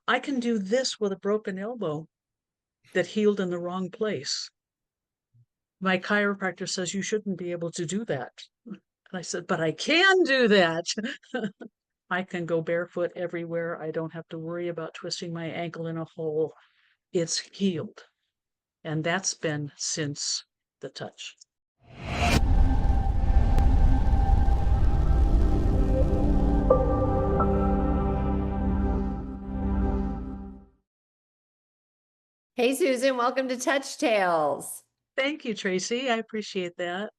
I can do this with a broken elbow that healed in the wrong place. My chiropractor says you shouldn't be able to do that. And I said, but I can do that. I can go barefoot everywhere. I don't have to worry about twisting my ankle in a hole. It's healed. And that's been since the touch. Hey, Susan, welcome to Touch Tales. Thank you, Tracy. I appreciate that.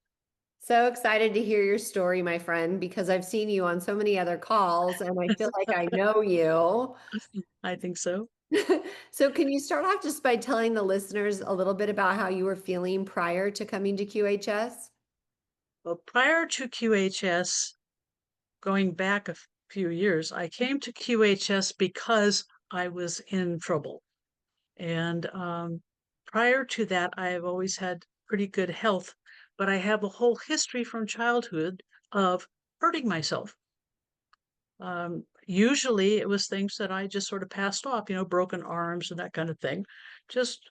So excited to hear your story, my friend, because I've seen you on so many other calls and I feel like I know you. I think so. So, can you start off just by telling the listeners a little bit about how you were feeling prior to coming to QHS? Well, prior to QHS, going back a few years, I came to QHS because I was in trouble. And prior to that, I have always had pretty good health, but I have a whole history from childhood of hurting myself. Usually it was things that I just sort of passed off, broken arms and that kind of thing.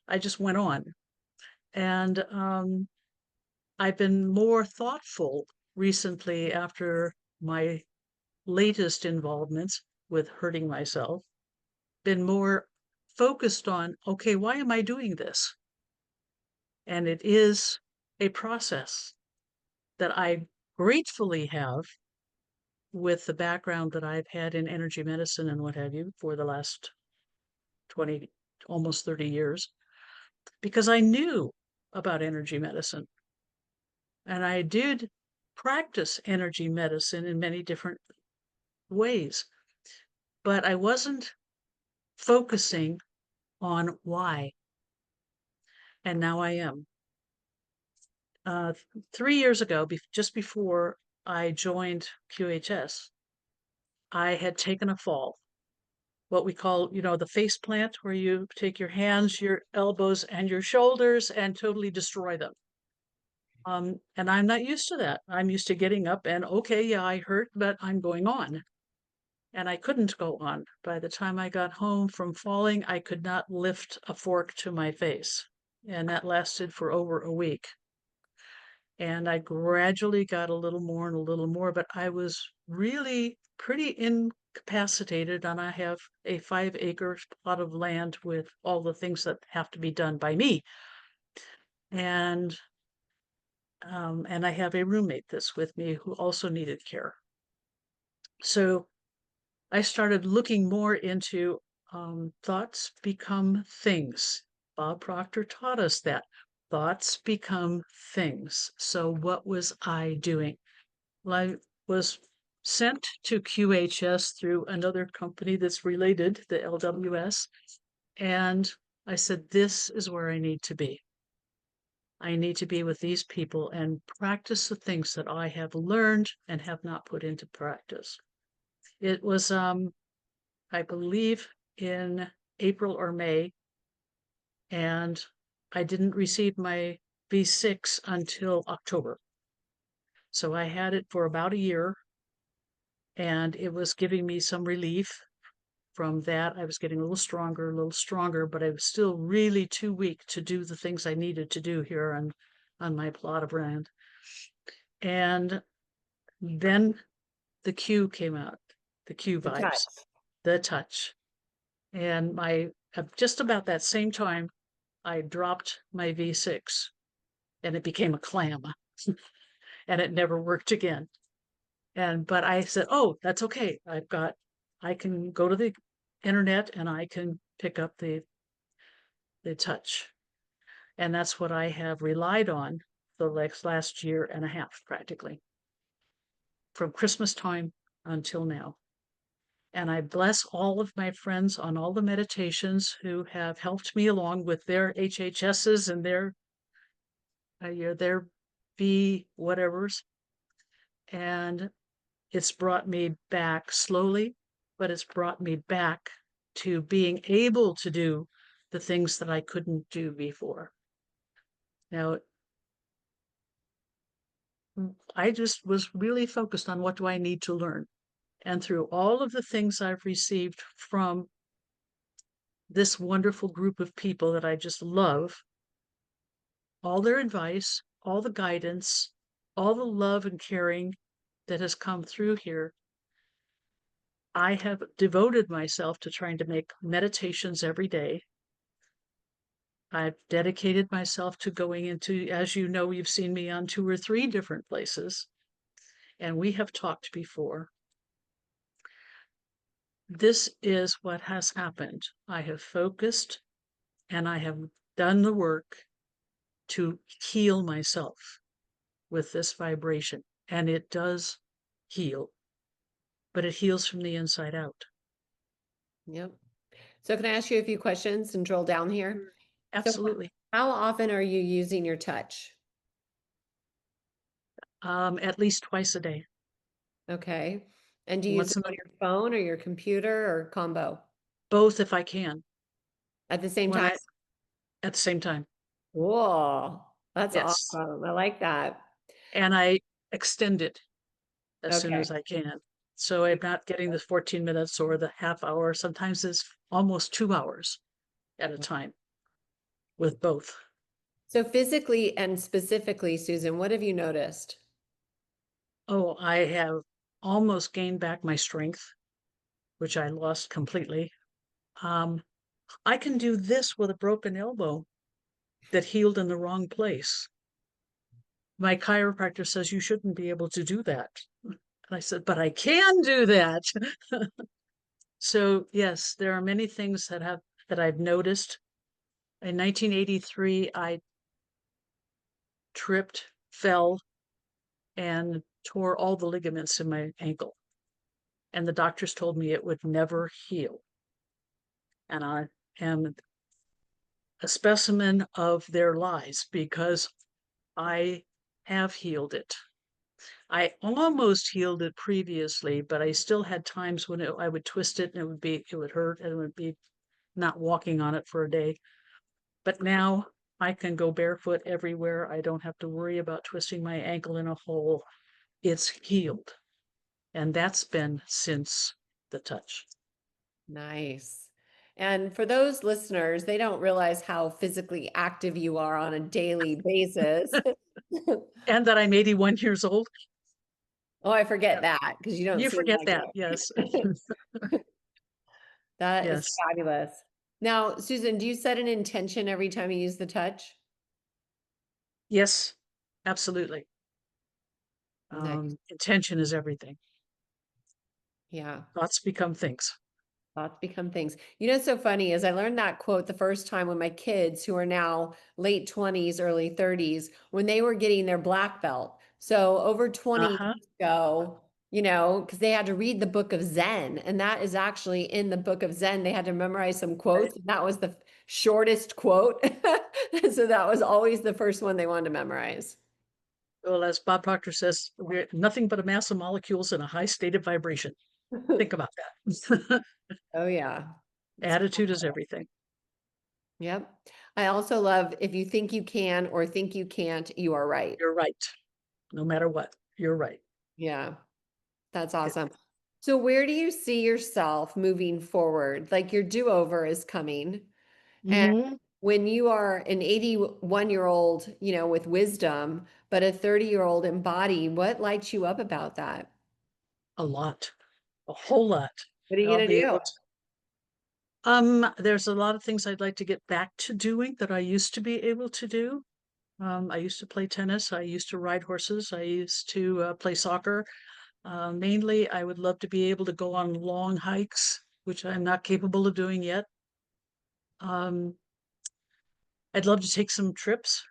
I just went on. And I've been more thoughtful recently after my latest involvements with hurting myself, been more focused on, okay, why am I doing this? And it is a process that I gratefully have with the background that I've had in energy medicine and what have you for the last 20, almost 30 years, because I knew about energy medicine. And I did practice energy medicine in many different ways, but I wasn't focusing on why. And now I am. 3 years ago, just before I joined QHS, I had taken a fall, what we call, the face plant, where you take your hands, your elbows, and your shoulders and totally destroy them. And I'm not used to that. I'm used to getting up and, okay, yeah, I hurt, but I'm going on. And I couldn't go on. By the time I got home from falling, I could not lift a fork to my face. And that lasted for over a week. And I gradually got a little more and a little more, but I was really pretty incapacitated. And I have a 5-acre plot of land with all the things that have to be done by me. And I have a roommate that's with me who also needed care. So I started looking more into thoughts become things. Bob Proctor taught us that thoughts become things. So what was I doing? Well, I was sent to QHS through another company that's related, the LWS, and I said, this is where I need to be. I need to be with these people and practice the things that I have learned and have not put into practice. It was, I believe, in April or May, and I didn't receive my V6 until October. So I had it for about a year, and it was giving me some relief from that. I was getting a little stronger, but I was still really too weak to do the things I needed to do here on my plot of land. And then the Q came out, the The touch. Qvibz, the touch. And just about that same time, I dropped my V6 and it became a clam and it never worked again. But I said, oh, that's okay. I can go to the internet and I can pick up the touch. And that's what I have relied on the last year and a half, practically, from Christmas time until now. And I bless all of my friends on all the meditations who have helped me along with their HHSs and their B whatevers. And it's brought me back slowly, but it's brought me back to being able to do the things that I couldn't do before. Now, I just was really focused on what do I need to learn. And through all of the things I've received from this wonderful group of people that I just love, all their advice, all the guidance, all the love and caring that has come through here. I have devoted myself to trying to make meditations every day. I've dedicated myself to going into, as you know, you've seen me on 2 or 3 different places, and we have talked before. This is what has happened. I have focused and I have done the work to heal myself with this vibration, and it does heal, but it heals from the inside out. Yep. So can I ask you a few questions and drill down here? Sure. So Absolutely. how often are you using your touch? At least twice a day. Okay. And do you use Once it in on the your phone or your computer or combo both if I can. at the same When time? I at the same time. Cool. That's Yes. awesome. I like that. And I extend it as soon Okay. as I can. So I'm not getting the 14 minutes or the half hour. Sometimes it's almost 2 hours at a time with both. So physically and specifically, Susan, what have you noticed? Oh, I have almost gained back my strength, which I lost completely. Um, I can do this with a broken elbow that healed in the wrong place. My chiropractor says you shouldn't be able to do that. And I said, but I can do that. So yes, there are many things that I've noticed. In 1983, I tripped, fell, and tore all the ligaments in my ankle. And the doctors told me it would never heal. And I am a specimen of their lies because I have healed it. I almost healed it previously, but I still had times when I would twist it and it would hurt and it would be not walking on it for a day. But now I can go barefoot everywhere. I don't have to worry about twisting my ankle in a hole. It's healed. And that's been since the touch. Nice. And for those listeners, they don't realize how physically active you are on a daily basis. And that I'm 81 years old. Oh, I Yeah. forget that because you don't You seem forget like that. Yes. it. That is Yes. fabulous. Now, Susan, do you set an intention every time you use the touch? Yes. Absolutely. Nice. Intention is everything. Yeah. Thoughts become things. Thoughts become things. You know, what's so funny is I learned that quote the first time when my kids, who are now late 20s, early 30s, when they were getting their black belt. So over 20 Uh-huh. years ago, you know, because they had to read the book of Zen, and that is actually in the book of Zen. They had to memorize some Right. quotes, and that was the shortest quote. So that was always the first one they wanted to memorize. Well, as Bob Proctor says, we're nothing but a mass of molecules in a high state of vibration. Think about that. Oh, yeah. It's Attitude is everything. Yep. I also love if you think you can or think you can't, you are right. You're right. No matter what, you're right. Yeah, that's It, awesome. So where do you see yourself moving forward? Like your do-over is coming. And mhm, when you are an 81-year-old, you know, with wisdom, but a 30-year-old in body, what lights you up about that? a lot, a whole lot. What are you I'll gonna be do? able to. There's a lot of things I'd like to get back to doing that I used to be able to do. I used to play tennis. I used to ride horses. I used to play soccer. Mainly, I would love to be able to go on long hikes, which I'm not capable of doing yet. Um, I'd love to take some trips.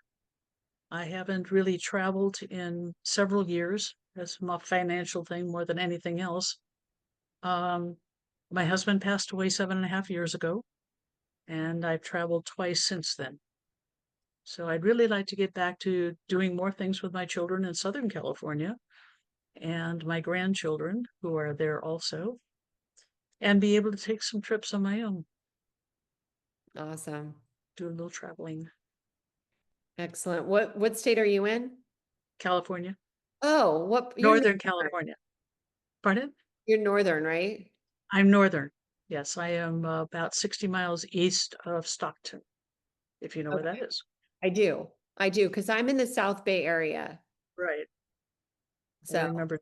I haven't really traveled in several years. That's my financial thing more than anything else. Um, my husband passed away 7.5 years ago, and I've traveled twice since then. So I'd really like to get back to doing more things with my children in Southern California and my grandchildren who are there also, and be able to take some trips on my own, Awesome. do a little traveling. Excellent. What state are you in? California, Oh, what you're Northern northern. California. Pardon? You're northern, right? I'm Northern. Yes, I am about 60 miles east of Stockton, if you know where that Okay, is. I do. I do, because I'm in the South Bay area. Right. I So remember.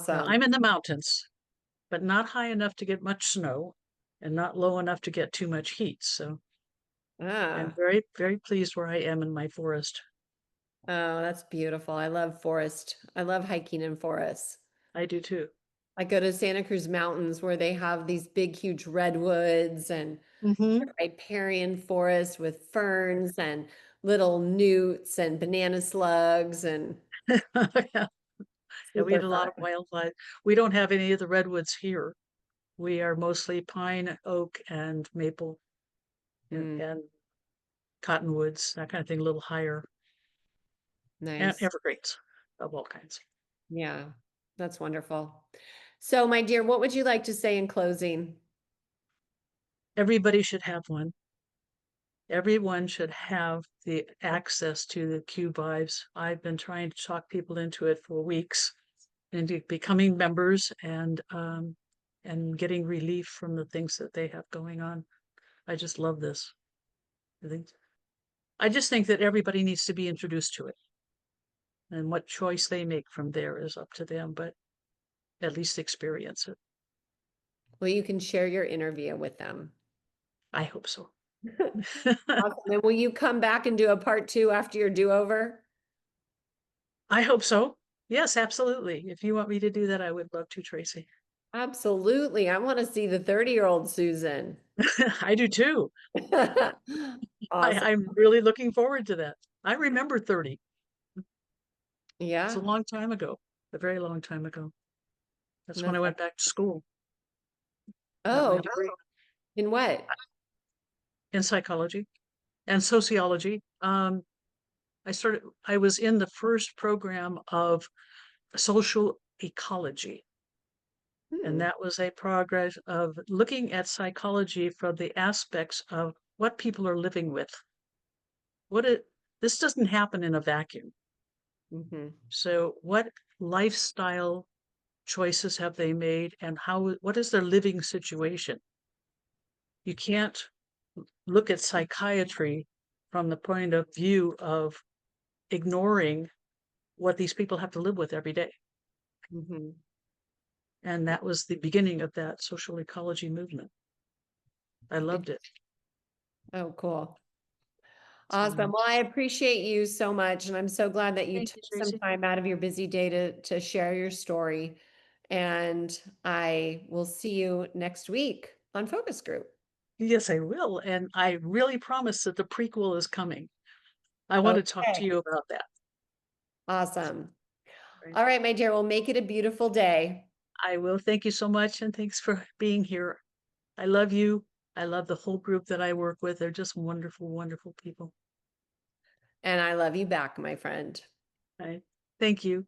Well, awesome. I'm in the mountains, but not high enough to get much snow and not low enough to get too much heat. So I'm Ah, very, very pleased where I am in my forest. oh, that's beautiful. I love forest. I love hiking in forests. I do too. I go to Santa Cruz Mountains where they have these big, huge redwoods and Hmm. riparian forest with ferns and little newts and banana slugs and Yeah, and we super had a lot of fun. wildlife. We don't have any of the redwoods here. We are mostly pine, oak, and maple Mm, and cottonwoods, that kind of thing, a little higher, and nice. evergreens of all kinds. Yeah, that's wonderful. So, my dear, what would you like to say in closing? Everybody should have one. Everyone should have the access to the Qvibz. I've been trying to talk people into it for weeks, into becoming members and getting relief from the things that they have going on. I just love this. I think I just think that everybody needs to be introduced to it, and what choice they make from there is up to them, but at least experience it. Well, you can share your interview with them. I hope so. Awesome. And will you come back and do a part two after your do-over? I hope so. Yes, absolutely. If you want me to do that, I would love to, Tracy. Absolutely. I want to see the 30-year-old Susan. I do too. Awesome. I'm really looking forward to that. I remember 30. It's a Yeah, long time ago, a very long time ago. That's when I that's went back to school, got my oh, degree in what? in psychology and sociology. I was in the first program of social ecology, and Hmm. that was a progress of looking at psychology from the aspects of what people are living with. What it, this doesn't happen in a vacuum. Hmm. So, what lifestyle choices have they made, and what is their living situation? You can't look at psychiatry from the point of view of ignoring what these people have to live with every day. Hmm. And that was the beginning of that social ecology movement. I loved it. Oh, cool. Awesome. So Well, I appreciate you so much, and I'm so glad that you thank you, took some Tracy. time out of your busy day to share your story. And I will see you next week on Focus Group. Yes, I will. And I really promise that the prequel is coming. I want to talk to Okay. you about that. Awesome. Right. All right, my dear. Well, make it a beautiful day. I will. Thank you so much. And thanks for being here. I love you. I love the whole group that I work with. They're just wonderful, wonderful people. And I love you back, my friend. Right. Thank you.